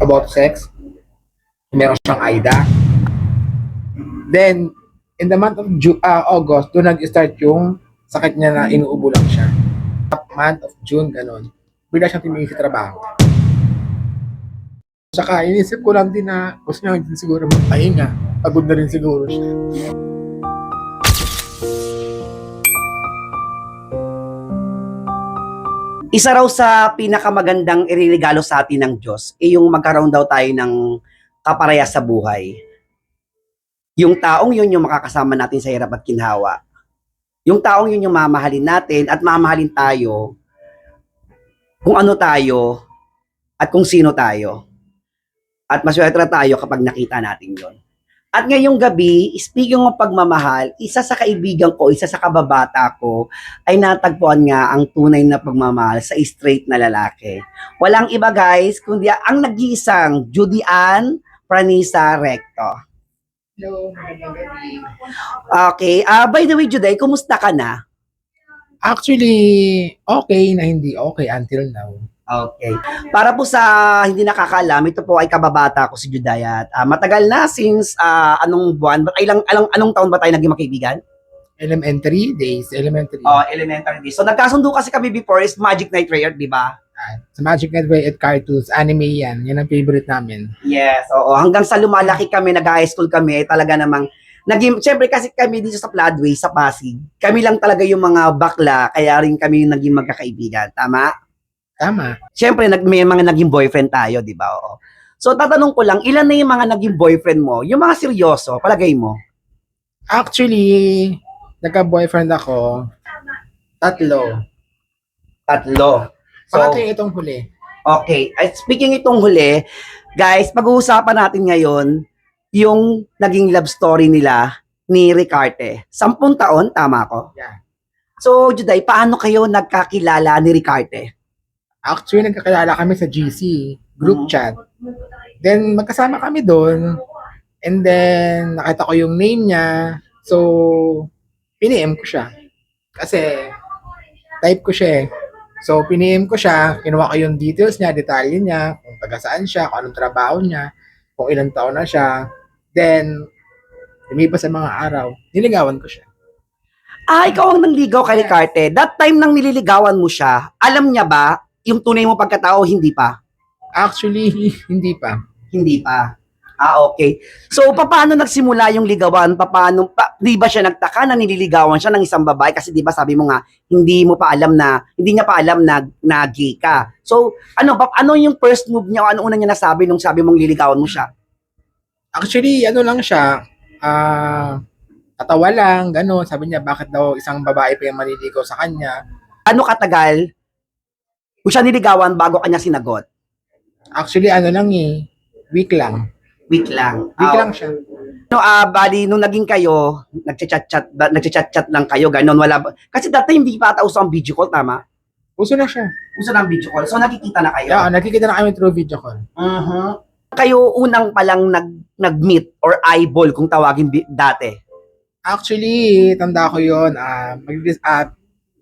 about sex. Meron siyang AIDA. Then, in the month of August, doon nag-start yung sakit niya na inuubo lang siya. Month of June, ganun. Bigla siyang tumingin sa trabaho. Saka inisip ko lang din na gusto niya din siguro magpahinga. Pagod na rin siguro siya. Isa raw sa pinakamagandang iririgalo sa atin ng Diyos ay yung magkaroon daw tayo ng kaparehas sa buhay. Yung taong yun yung makakasama natin sa hirap at ginhawa. Yung taong yun yung mamahalin natin at mamahalin tayo kung ano tayo at kung sino tayo. At maswerte tayo kapag nakita natin yun. At ngayong gabi, speaking ng pagmamahal, isa sa kaibigan ko, isa sa kababata ko, ay natagpuan nga ang tunay na pagmamahal sa straight na lalaki. Walang iba guys, kundi ang nag-iisang Judy Ann Pranisa Recto. Hello, magandang gabi. Okay, by the way Juday, kumusta ka na? Actually, okay na hindi okay until now. Okay. Para po sa hindi nakakaalam, ito po ay kababata ko si Judayat. Matagal na since anong buwan, anong taon ba tayo naging magkaibigan? Elementary days, elementary. Elementary days. So nagkasundo kasi kami before is Magic Knight Rayer, di ba? Sa Magic Knight at cartoons, anime yan. Yan ang favorite namin. Yes, oo. Hanggang sa lumalaki kami, nag-high school kami, talaga namang naging, syempre kasi kami dito sa Floodway, sa Pasig, kami lang talaga yung mga bakla, kaya rin kami yung naging magkakaibigan. Tama? Tama. Siyempre, may mga naging boyfriend tayo, di ba? Oo. So, tatanong ko lang, ilan na yung mga naging boyfriend mo? Yung mga seryoso, palagay mo? Actually, nagka-boyfriend ako, 3. Tatlo. So, Pangatlo yung itong huli. okay. Speaking itong huli, guys, pag-uusapan natin ngayon yung naging love story nila ni Ricarte. 10 taon, tama ko? Yeah. So, Juday, paano kayo nagkakilala ni Ricarte? Actually, nagkakilala kami sa GC, group chat. Then, magkasama kami doon. And then, nakita ko yung name niya. So, piniem ko siya. Kasi, type ko siya eh. So, piniem ko siya. Kinuha ko yung details niya, detalye niya, kung taga saan siya, kung anong trabaho niya, kung ilang taon na siya. Then, lumipas sa mga araw, niligawan ko siya. Ikaw ang nangligaw kay Ricarte. That time nang nililigawan mo siya, alam niya ba yung tunay mo pagkatao, hindi pa? Actually, hindi pa. Hindi pa. Okay. So, paano nagsimula yung ligawan? Di ba siya nagtaka na nililigawan siya ng isang babae? Kasi di ba sabi mo nga, hindi niya pa alam na gay ka. So, ano yung first move niya? Ano una niya nasabi nung sabi mong liligawan mo siya? Actually, ano lang siya, katawa lang, gano'n. Sabi niya, bakit daw isang babae pa yung maliligaw sa kanya? Ano katagal kung siya niligawan bago kanya sinagot? Actually, ano lang eh, week lang. Week lang. Week lang siya. Bali, nung naging kayo, nagchat-chat lang kayo, ganun, wala ba? Kasi dati hindi pa ata uso ang video call, tama? Uso na siya. Uso na ang video call. So, nakikita na kayo. Yeah, nakikita na kami through video call. Kayo unang palang nag-meet or eyeball kung tawagin dati? Actually, tanda ko yun,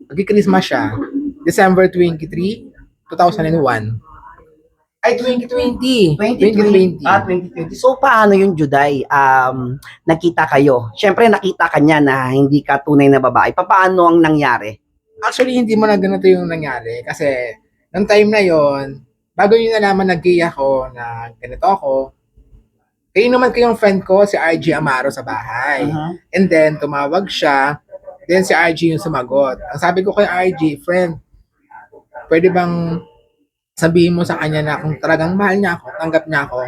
mag-Christmas siya. December 23, 2001. Ay, 2020. 2020. 2020. So, paano yung Juday? Nakita kayo. Siyempre, nakita ka niya na hindi ka tunay na babae. Paano ang nangyari? Actually, hindi mo na ganito yung nangyari. Kasi, nung time na yon, bago yun nalaman na gay ako, na ganito ako, kayo naman kayong friend ko, si RG Amaro sa bahay. And then, tumawag siya. Then, si RG yung sumagot. Ang sabi ko kay RG, friend, pwede bang sabihin mo sa kanya na kung talagang mahal niya ako, tanggap niya ako.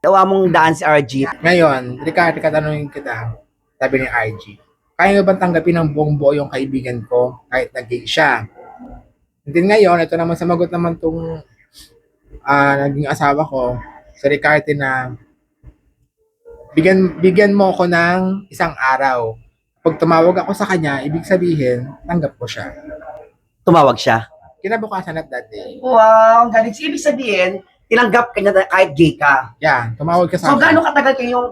Dawa mong daan si RG. Ngayon, Ricardo, katanungin kita, sabi ni RG, kaya mo bang tanggapin ng buong buo yung kaibigan ko kahit nag-gay siya? And then ngayon, ito naman samagot naman tong naging asawa ko, si Ricardo, na bigyan mo ako ng isang araw. Pag tumawag ako sa kanya, ibig sabihin, tanggap ko siya. Tumawag siya. Kinabukasan at that day. Wow, ang galing. Ibig sabihin, tinanggap ka niya kahit gay ka. Yeah, tumawag ka sa So, akin.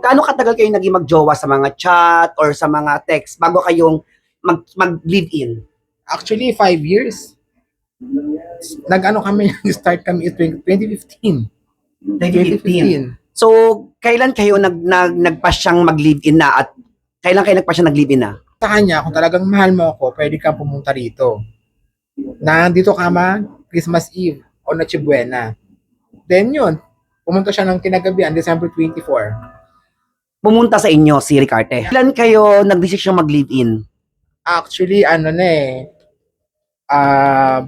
gaano katagal kayo naging magjowa sa mga chat or sa mga text bago kayong mag-live-in? Actually, 5 years. Nag-ano kami, start kami 2015. 2015. So, kailan kayo nagpasyang mag-live-in na at kailan kayo nagpasyang nag-live-in na? Sa kanya, kung talagang mahal mo ako, pwede ka pumunta rito. Nandito ka Christmas Eve o Noche Buena. Then yun, pumunta siya ng kinagabihan, December 24. Pumunta sa inyo si Ricarte. Kailan kayo nagdesisyong mag-live-in? Actually,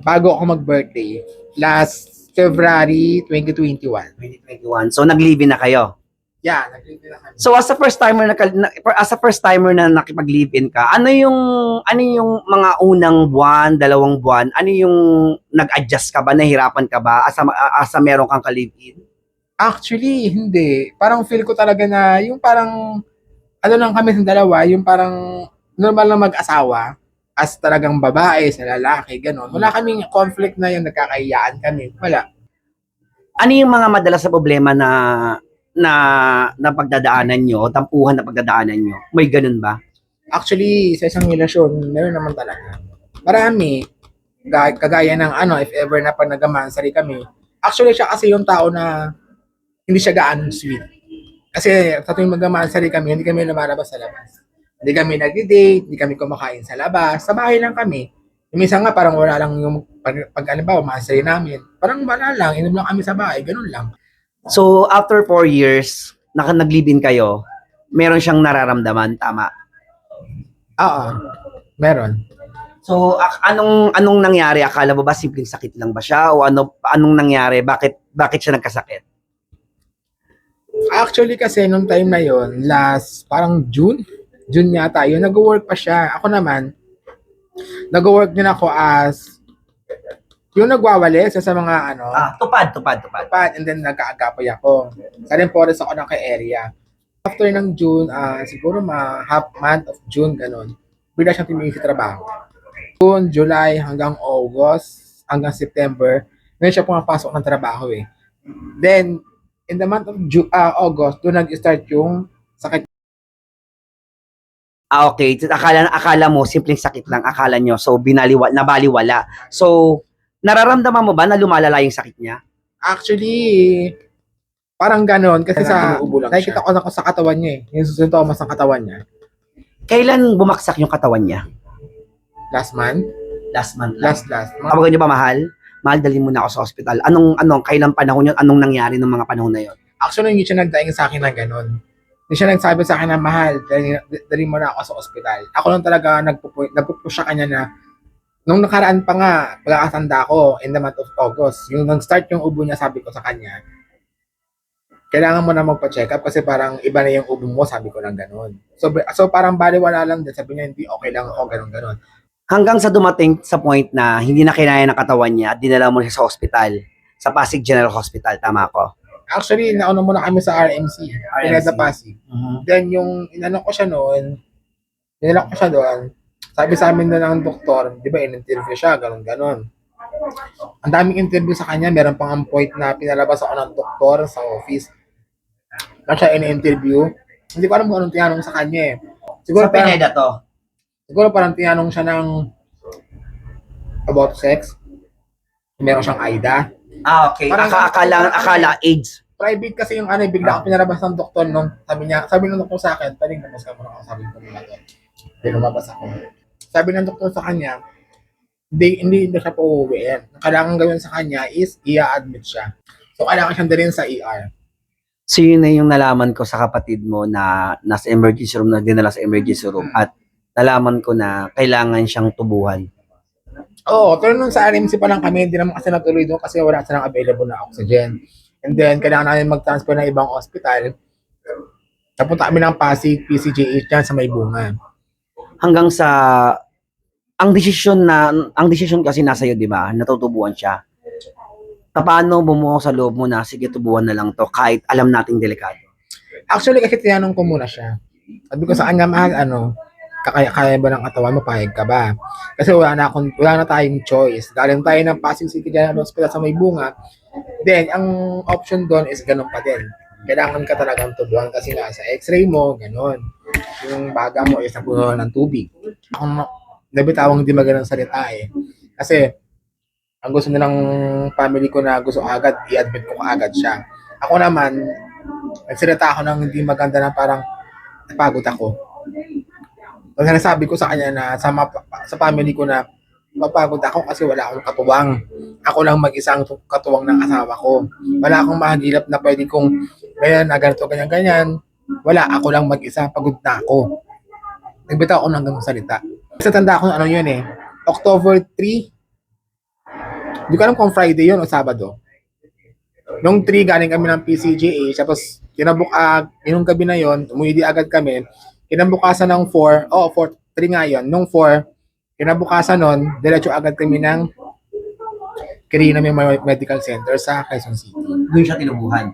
bago ako mag-birthday, last February 2021. 2021. So, nag-live-in na kayo. Yeah, nag-live na kami. So, as a first timer na nakipag-live-in ka, ano yung mga unang buwan, dalawang buwan, ano yung nag-adjust ka ba, nahirapan ka ba, asa meron kang ka-live-in? Actually, hindi. Parang feel ko talaga na yung parang, ano lang kami sa dalawa, yung parang normal na mag-asawa, as talagang babae sa lalaki, gano'n. Wala kaming conflict na yung nagkakaiyaan kami. Wala. Ano yung mga madalas na problema na pagdadaanan nyo, tampuhan na pagdadaanan nyo? May ganun ba? Actually, sa isang relasyon, meron naman talaga. Marami. Kagaya ng if ever na pag nagamansari kami. Actually, siya kasi yung tao na hindi siya gaano sweet. Kasi sa tuwing magamansari kami, hindi kami lumalabas sa labas. Hindi kami nag-date, hindi kami kumakain sa labas. Sa bahay lang kami. Minsan nga parang wala lang yung pag alimbawa, mansari namin. Parang wala lang, inom lang kami sa bahay, ganun lang. So, after 4 years, nag-live-in kayo, meron siyang nararamdaman, tama? Oo, meron. So, anong nangyari? Akala mo ba simpleng sakit lang ba siya o anong nangyari? Bakit siya nagkasakit? Actually kasi nung time na yon, last parang June yata yun, nag-work pa siya. Ako naman, nag-work din ako as yung nagwawali sa mga Tupad. pat, and then nagka-agapoy ako. Sa rin forest ako ng area. After ng June, siguro half month of June, ganun, bigla siyang tumingin sa trabaho. June, July, hanggang August, hanggang September, ngayon siya pumapasok ng trabaho eh. Then, in the month of August, doon nag-start yung sakit. Okay. Akala mo, simpleng sakit lang, akala nyo. So, nabaliwala. So, nararamdaman mo ba na lumalala yung sakit niya? Actually, parang ganon. Kasi Inuubo lang nakikita ko na sa katawan niya eh. Yung sintomas ng katawan niya. Kailan bumaksak yung katawan niya? Last month? Last month. Last. Tawagan niyo ba, mahal? Mahal, dalhin mo na ako sa ospital. Kailan panahon yun? Anong nangyari ng mga panahon na yun? Actually, hindi siya nagdaing sa akin na ganon. Hindi siya nagsabi sa akin na mahal, dali mo na ako sa ospital. Ako lang talaga nagpupush sa kanya na nung nakaraan pa nga, pagkakatanda ko in the month of August, yung nag-start yung ubo niya, sabi ko sa kanya, kailangan mo na magpa-check up kasi parang iba na yung ubo mo, sabi ko lang ganon. So parang baliwala lang din, sabi niya, hindi okay lang ako, ganon. Hanggang sa dumating sa point na hindi na kinaya ng katawan niya at dinala mo siya sa ospital, sa Pasig General Hospital, tama ko? Actually, nauna muna kami sa RMC, Pineda Pasig. Then yung inano ko siya noon, dinala ko siya doon, sabi sa amin na ng doktor, di ba, in-interview siya, ganon. Ang daming interview sa kanya, meron pang ang point na pinalabas ako ng doktor sa office. Na siya in-interview. Hindi ko alam kung anong tinanong sa kanya eh. Sa Pineda to? Siguro parang tinanong siya ng about sex. Meron siyang AIDA. Okay. Parang Akala AIDS. Private kasi yung bigla ako pinalabas ng doktor nung sabi ng doktor sa akin, paling labas ka muna ako, sabi ko muna to. Hindi lumabas ako. Sabi ng doktor sa kanya, hindi siya po uuwiin. Ang kailangan gawin sa kanya is i-admit siya. So kailangan siyang dalhin sa ER. So yun na yung nalaman ko sa kapatid mo na nasa emergency room, na dinala sa emergency room at nalaman ko na kailangan siyang tubuhan. Oo, pero nung sa RMC pa lang kami, hindi naman kasi natuloy doon kasi wala silang available na oxygen. And then, kailangan namin mag-transfer ng ibang hospital. Napunta kami ng Pasig, PCGH dyan sa May Bunga. Hanggang sa ang desisyon kasi nasa iyo, di ba? Natutubuan siya. Paano bumuo sa loob mo na sige, tubuan na lang to kahit alam nating delikado? Actually, kasi tinanong ko muna siya. Sabi ko sa kanya, mahal, kaya ba ng katawan mo, pahig ka ba? Kasi wala na tayong choice. Galing tayo ng Pasig City General Hospital sa May Bunga. Then, ang option doon is ganun pa din. Kailangan ka talagang tubuan kasi nga sa x-ray mo, ganun. Yung baga mo is napuno ng tubig. Ako nabitawang hindi magandang salita eh. Kasi, ang gusto nilang family ko na gusto agad, i-admit ko agad siya. Ako naman, nagsalita ako ng hindi maganda na parang napagod ako. Kasi nasabi ko sa kanya na sa family ko na mapagod ako kasi wala akong katuwang. Ako lang mag-isang katuwang ng asawa ko. Wala akong mahagilap na pwede kong ganyan na ganito, ganyan, ganyan. Wala, ako lang mag-isa, pagod na ako. Nagbitaw ako ng ganung salita. Sa tanda ko ano yun eh, October 3, hindi ko alam kung Friday yun o Sabado. Nung 3, galing kami ng PCGA, tapos yung gabi na yon, umuwi di agad kami. Kinabukasan ng 4, 3 nga yun, nung 4, kinabukasan nun, diretso agad kami ng Quirino Medical Center sa Quezon City. Doon siya tinubuhan.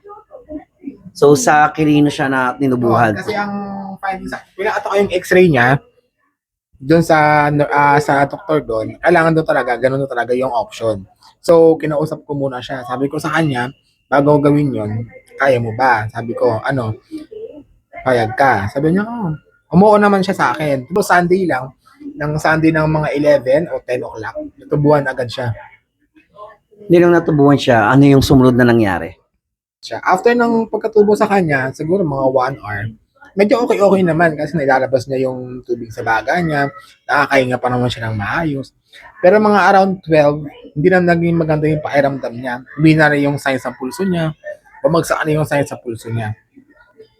So, sa Quirino siya na tinubuhan. Kasi ang findings, pinakita ko yung x-ray niya, doon sa doktor doon, kailangan doon talaga, ganun doon talaga yung option. So, kinausap ko muna siya. Sabi ko sa kanya, bago gawin yon, kaya mo ba? Sabi ko, payag ka. Sabi niya, umuo naman siya sa akin. Pero Sunday lang, ng Sunday ng mga 11 o 10 o'clock, natubuhan agad siya. Hindi lang natubuhan siya, ano yung sumunod na nangyari? After ng pagkatubo sa kanya, siguro mga 1 hour, medyo okay naman kasi nilalabas niya yung tubig sa baga niya, nakakahinga pa naman siya ng maayos. Pero mga around 12, hindi na naging maganda yung pakiramdam niya. Hindi na rin yung signs sa pulso niya, bumagsak na yung signs sa pulso niya.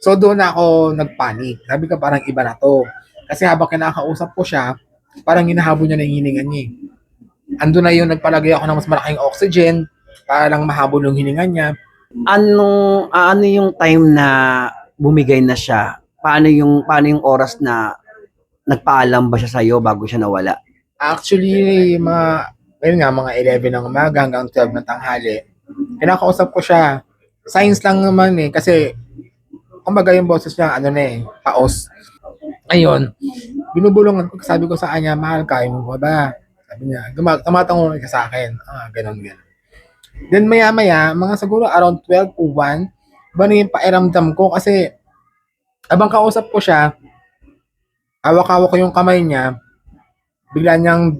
So doon na ako nagpanik. Sabi ko parang iba na to. Kasi habang kinakausap ko siya, parang hinahabol niya na yung hininga niya. Ando na yung nagpalagay ako ng mas malaking oxygen para lang mahabol yung hininga niya. Ano yung time na bumigay na siya? Paano yung oras na nagpaalam ba siya sa'yo bago siya nawala? Actually, mga 11 ng umaga hanggang 12 ng tanghali. Kinakausap ko siya. Signs lang naman eh, kasi kumbaga yung boses niya, paos. Ayun, binubulungan ko, sabi ko sa kanya, mahal, kaya mo ba? Sabi niya, tumatango ka sa akin. Ganun. Then maya-maya, mga siguro around 12 o 1, ba na yung pairamdam ko kasi abang kausap ko siya, hawak-hawak ko yung kamay niya, bigla niyang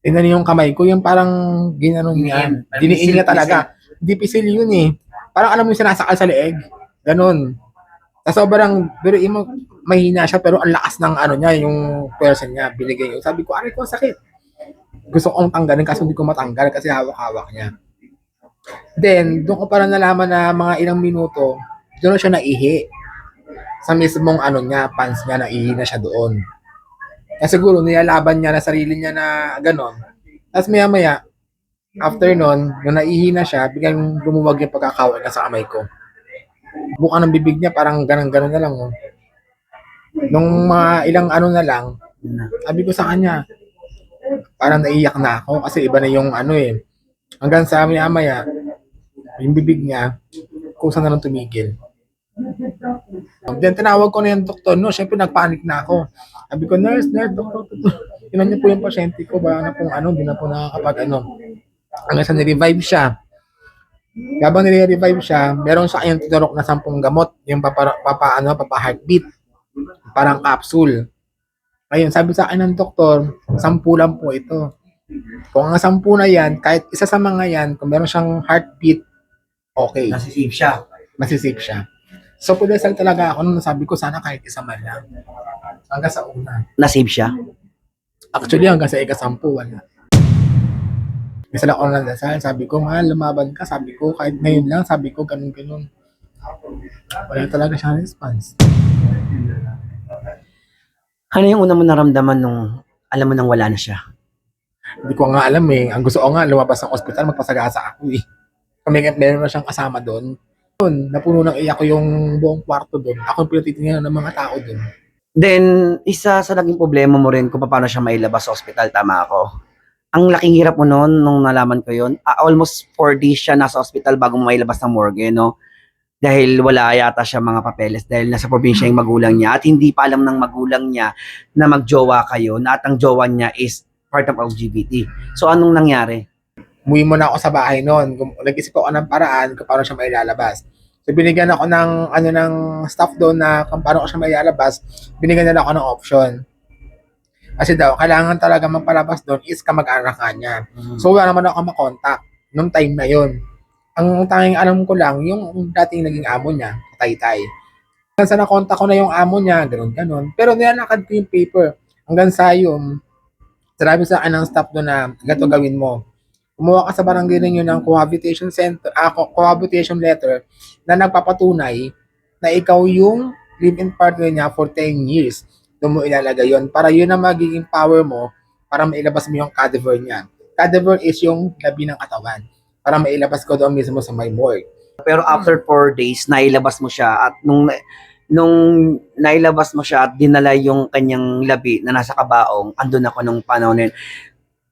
tinani yung kamay ko, yung parang ginanon niya. Diniin niya talaga. Hindi pisil yun eh. Parang alam mo yung sinasakal sa leeg. Ganon. Tapos sobrang, pero mahina siya, pero ang lakas ng niya, yung person niya, binigay niya. Sabi ko, aray ko, sakit. Gusto kong tanggalin kasi hindi ko matanggal kasi hawak-hawak niya. Then, doon ko parang nalaman na mga ilang minuto, doon na siya naihi. Sa mismong pants niya, naihi na siya doon. Kasi siguro nilalaban niya na sarili niya na gano'n. Tapos maya-maya, after nun, nung naihi na siya, biglang lumuwag yung pagkakawal niya sa kamay ko. Buka ng bibig niya, parang ganun-ganun na lang. Oh. Nung mga ilang na lang, sabi ko sa kanya, parang naiyak na ako kasi iba na yung hanggang sa maya-maya, yung bibig niya, kusa na lang tumigil. Then tinawag ko na yung doktor, no? Siyempre nagpanik na ako. Sabi ko, nurse, doktor. Inan niyo po yung pasyente ko, ba na pong hindi na po nakakapag hanggang sa nirevive siya. Habang nire-revive siya, meron sa kanyang tinurok na 10 gamot, yung papa-heartbeat, parang capsule. Ayun, sabi sa akin ng doktor, 10 lang po ito. Kung ang 10 na yan, kahit isa sa mga yan, kung meron siyang heartbeat, okay. Masisave siya. So, pudesal talaga ako nung sabi ko, sana kahit isa man lang. Hanggang sa una. Nasave siya? Actually, hanggang sa ika-10, wala. Isa lang ako ng dasal, sabi ko, mahal, lumaban ka. Sabi ko, kahit ngayon lang, sabi ko, ganun-ganun. Wala talaga siyang response. Ano yung una mo naramdaman nung alam mo nang wala na siya? Hindi ko nga alam eh. Ang gusto ko nga, lumabas ng ospital, magpasagasa ako eh. Kung meron na siyang kasama doon. Napuno ng iyak ko yung buong kwarto doon. Ako yung pinatitingnan ng mga tao doon. Then, isa sa naging problema mo rin kung paano siya mailabas sa ospital, tama ako. Ang laking hirap mo noon nung nalaman ko yun. Almost 4 days siya nasa ospital bago mailabas ng morgue, no? Dahil wala yata siya mga papeles dahil nasa probinsya yung magulang niya at hindi pa alam ng magulang niya na magjowa kayo na at ang jowa niya is part of LGBT. So, anong nangyari? Umuwi muna ako sa bahay noon. Nag-isip ako ng paraan kung paano siya mailalabas. So, binigyan ako ng staff doon na kung paano ko siya mailalabas. Binigyan nila ako ng option. Kasi daw, kailangan talaga magpalabas doon is kamag-anak niya. So, wala naman ako makontak nung time na yun. Ang tanging alam ko lang, yung dating naging amo niya, Taytay. Hanggang sa nakontak ko na yung amo niya, ganun-ganun. Pero nilalakad ko yung paper. Hanggang sa yung, sinabi sa akin ng staff doon na, ganito gawin mo. Kumuha ka sa barangay ninyo ng cohabitation center, cohabitation letter na nagpapatunay na ikaw yung live-in partner niya for 10 years. Doon mo ilalagay yun. Para yun ang magiging power mo para mailabas mo yung cadaver niya. Cadaver is yung labi ng katawan. Para mailabas ko doon mismo sa my morgue. Pero after 4 days, nailabas mo siya at nung nailabas mo siya at dinala yung kanyang labi na nasa kabaong, andun ako nung panahon na yun.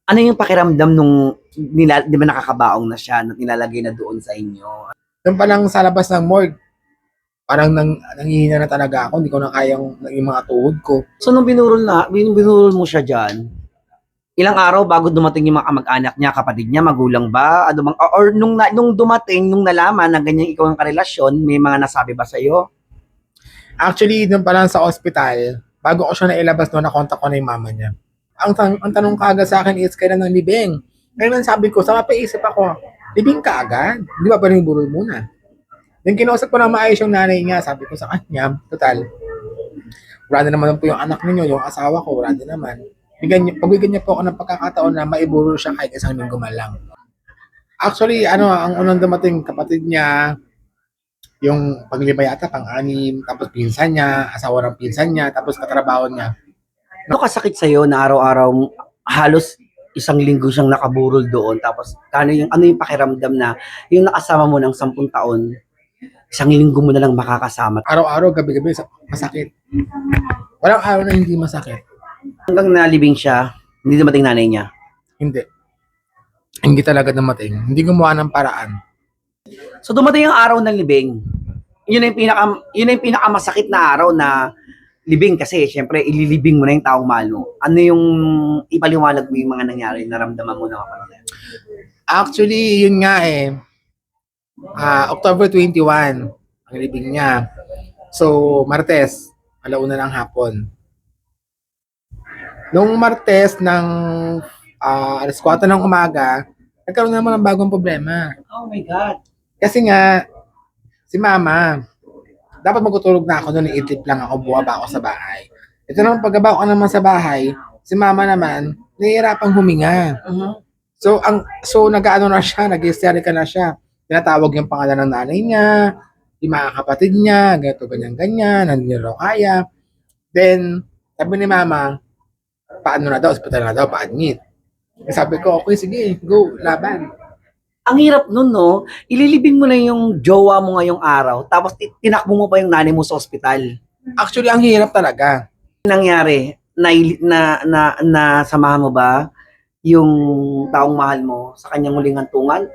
Ano yung pakiramdam nung di ba nakakabaong na siya at nilalagay na doon sa inyo? Doon pa lang sa labas ng morgue, parang nanghihina na talaga ako. Hindi ko na kayang yung mga tuhod ko. So nung binurol mo siya dyan, ilang araw bago dumating yung mga kamag-anak niya, kapatid niya, magulang ba? Ano bang, or nung dumating, nung nalaman na ganyan ikaw ang karelasyon, may mga nasabi ba sa'yo? Actually, doon pa lang sa ospital, bago ko siya nailabas noon, nakontak ko na yung mama niya. Ang tanong kaagad sa akin is, kailan ng libing? Ngayon sabi ko, sa mapaisip ako, libing ka agad? Di ba pa rin burol muna? Then kinausap ko na maayos yung nanay niya, sabi ko sa kanya, total, wala na naman po yung anak ninyo, yung asawa ko, wala na naman. Pagbigyan niya po ako ng pagkakataon na maiburol siya kahit isang linggo man lang. Actually, ang unang dumating kapatid niya, yung paglima yata, pang-anim, tapos pinsan niya, asawa ng pinsan niya, tapos katrabaho niya. Ano kasakit sa'yo na araw-araw halos isang linggo siyang nakaburol doon, tapos ano yung pakiramdam na yung nakasama mo ng 10 taon, isang linggo mo na lang makakasama? Araw-araw, gabi-gabi, masakit. Walang araw na hindi masakit. Hanggang nalibing siya, hindi dumating nanay niya. Hindi. Hindi talaga dumating. Hindi gumawa ng paraan. So dumating ang araw ng libing. Yun na yung pinakamasakit na araw na libing kasi syempre ililibing mo na yung taong mahal mo. Ano yung ipaliwanag mo yung mga nangyari, naramdaman mo na ako? Actually, yun nga eh. October 21, ang libing niya. So, Martes, alauna ng hapon. Nung Martes ng alas 4 ng umaga, nagkaroon na naman ng bagong problema. Oh my God. Kasi nga, si Mama, dapat magtutulog na ako noon, iidlip lang ako, buwaba ako sa bahay. Ito naman, pagkaba ko naman sa bahay, si Mama naman, nahihirapang huminga. So nag-ano na siya, nag-hysterical na siya. Tinatawag yung pangalan ng nanay niya, yung mga kapatid niya, ganito, ganyan, hindi raw kaya. Then, sabi ni Mama, paano na daw, hospital na daw, pa-admit. Sabi ko, okay, sige, go, laban. Ang hirap nun, no? Ililibing mo na yung jowa mo ngayong araw, tapos tinakbo mo pa yung nanay mo sa ospital. Actually, ang hirap talaga. Nangyari, samahan mo ba yung taong mahal mo sa kanyang huling hantungan?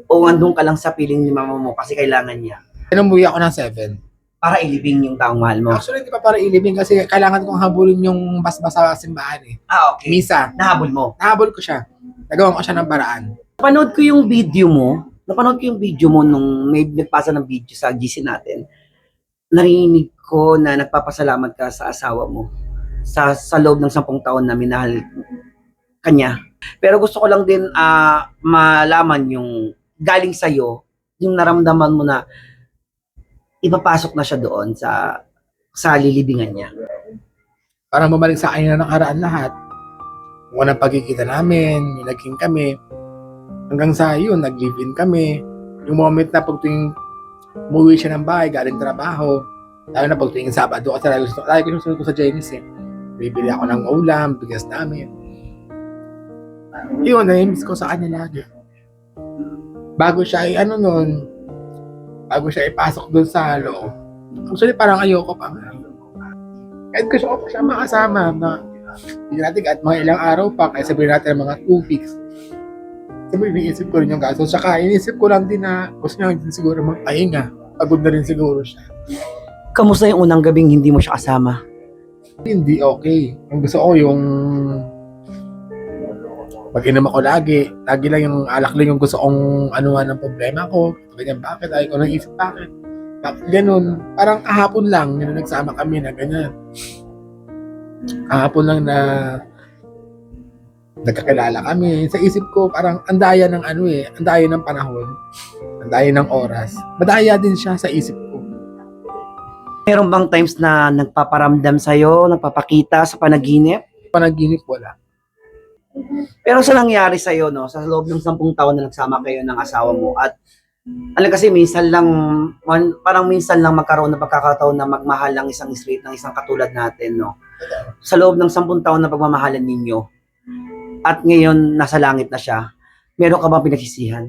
O andun ka lang sa piling ni mama mo kasi kailangan niya? Umuwi ako ng 7. Para ilibing yung taong mahal mo. Actually, di pa para ilibing kasi kailangan kong habulin yung basbasa sa simbahan eh. Okay. Misa. Nahabol mo. Nahabol ko siya. Nagawan ko siya ng paraan. Napanood ko yung video mo nung may nagpasa ng video sa GC natin. Narinig ko na nagpapasalamat ka sa asawa mo sa loob ng 10 taon na minahal kanya. Pero gusto ko lang din malaman yung galing sa'yo, yung naramdaman mo na ipapasok na siya doon sa lilibingan niya. Parang bumalik sa akin na nakaraan lahat. Kung anong pagkikita namin, yung naging kami. Hanggang sa yun, nag-live-in kami. Yung moment na pag tuwing umuwi siya ng bahay, galing trabaho, lalo na pag tuwing Sabado, kasi lagi ko susunod ko sa Chinese eh. Bibili ako ng ulam, bigas namin. Yun, na-miss ko sa kanya lagi. Bago siya bago siya ipasok doon sa loob. Actually, parang ayoko pa nga. Kahit gusto ko pa siya makasama na hindi natin at mga ilang araw pa, kaya sabihin natin mga 2 weeks. Sabi, iniisip ko rin yung kaso. Saka iniisip ko lang din na gusto niya din siguro magpahinga. Pagod na rin siguro siya. Kamusta yung unang gabing hindi mo siya kasama? Hindi okay. Ang gusto ko yung mag-inom ako lagi. Lagi lang yung alak lang yung gusto kong anuhan ng problema ko. Ganyan, bakit? Ay ko nang isip bakit? Bakit ganun? Parang kahapon lang, yun nagsama kami na ganyan. Kahapon lang na Nagkakilala kami. Sa isip ko, parang andaya ng ano eh, andaya ng panahon, andaya ng oras. Madaya din siya sa isip ko. Meron bang times na nagpaparamdam sa'yo, nagpapakita sa panaginip? Panaginip wala. Pero sa nangyari sa'yo, no, sa loob ng 10 taon na nagsama kayo ng asawa mo at kasi minsan lang, parang minsan lang magkaroon ng pagkakataon na magmahal ang isang straight ng isang katulad natin, no? Sa loob ng 10 taon na pagmamahalan ninyo at ngayon nasa langit na siya, meron ka bang pinagsisihan?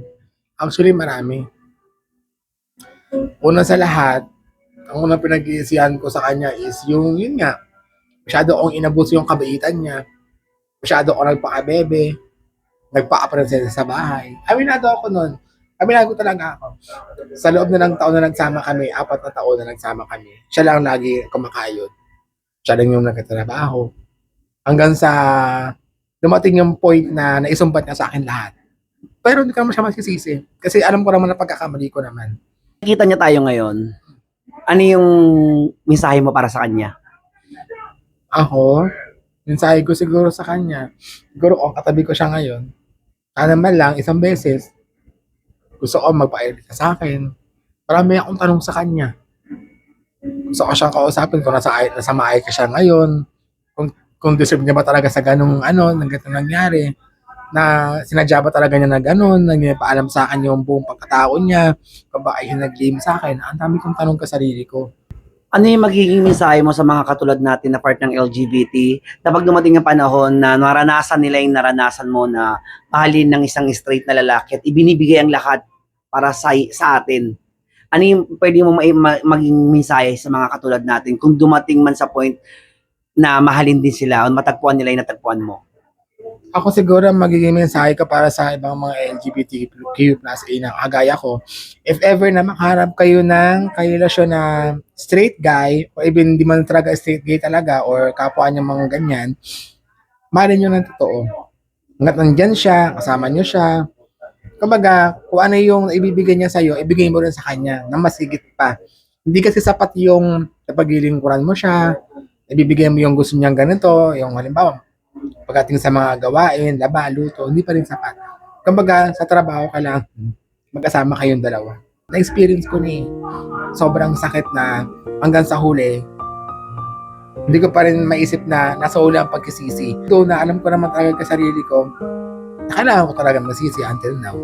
Actually, marami. Una sa lahat, ang unang pinag-iisihan ko sa kanya is yun nga, masyado akong inabuso yung kabaitan niya. Masyado akong nagpakabebe, nagpa-prinsesa sa bahay. Aminado ako nun. Aminado talaga ako. Sa loob na ng taon na nagsama kami, 4 na taon na nagsama kami, siya lang lagi kumakayod. Siya lang yung nagtatrabaho. Hanggang sa dumating yung point na naisumbat niya sa akin lahat. Pero hindi ko naman siya masisisi. Kasi alam ko naman na pagkakamali ko naman. Nakikita niya tayo ngayon. Ano yung mensahe mo para sa kanya? Ako, mensahe ko siguro sa kanya, siguro kung katabi ko siya ngayon, sana man lang isang beses, gusto ko magpa-edit sa akin. Marami akong tanong sa kanya. Gusto ko siyang kausapin kung nasa maay ka siya ngayon, kung deserve niya ba talaga sa ganung ng ganung nangyari, na sinadya ba talaga niya na ganun, na paalam sa akin yung buong pagkatao niya, kung ba ay nag-blame sa akin. Ang dami kong tanong sa sarili ko. Ano yung magiging mensahe mo sa mga katulad natin na part ng LGBT na pag dumating ang panahon na naranasan nila yung naranasan mo na mahalin ng isang straight na lalaki at ibinibigay ang lahat para sa atin? Ano yung pwede mo maging mensahe sa mga katulad natin kung dumating man sa point na mahalin din sila o matagpuan nila yung natagpuan mo? Ako siguro magiging mensahe ko para sa ibang mga LGBTQ plus A na kagaya ko. If ever na makaharap kayo ng karelasyon na straight guy, o even di man talaga straight gay talaga, or kapwa niya mga ganyan, mahalin nyo ng totoo. Hanggat nandyan siya, kasama nyo siya, kumbaga, kung ano yung ibibigay niya sa'yo, ibigay mo rin sa kanya na mas higit pa. Hindi kasi sapat yung napagilingkuran mo siya, ibibigay mo yung gusto niyang ganito, yung halimbawa, pagdating sa mga gawain, laba, luto, hindi pa rin sapat. Kumbaga, sa trabaho ka lang, magkasama kayong dalawa. Na-experience ko ni sobrang sakit na hanggang sa huli, hindi ko pa rin maisip na nasa huli ang pagkisisi. Though na alam ko naman talaga sa sarili ko, na kailangan ko talaga masisi until now.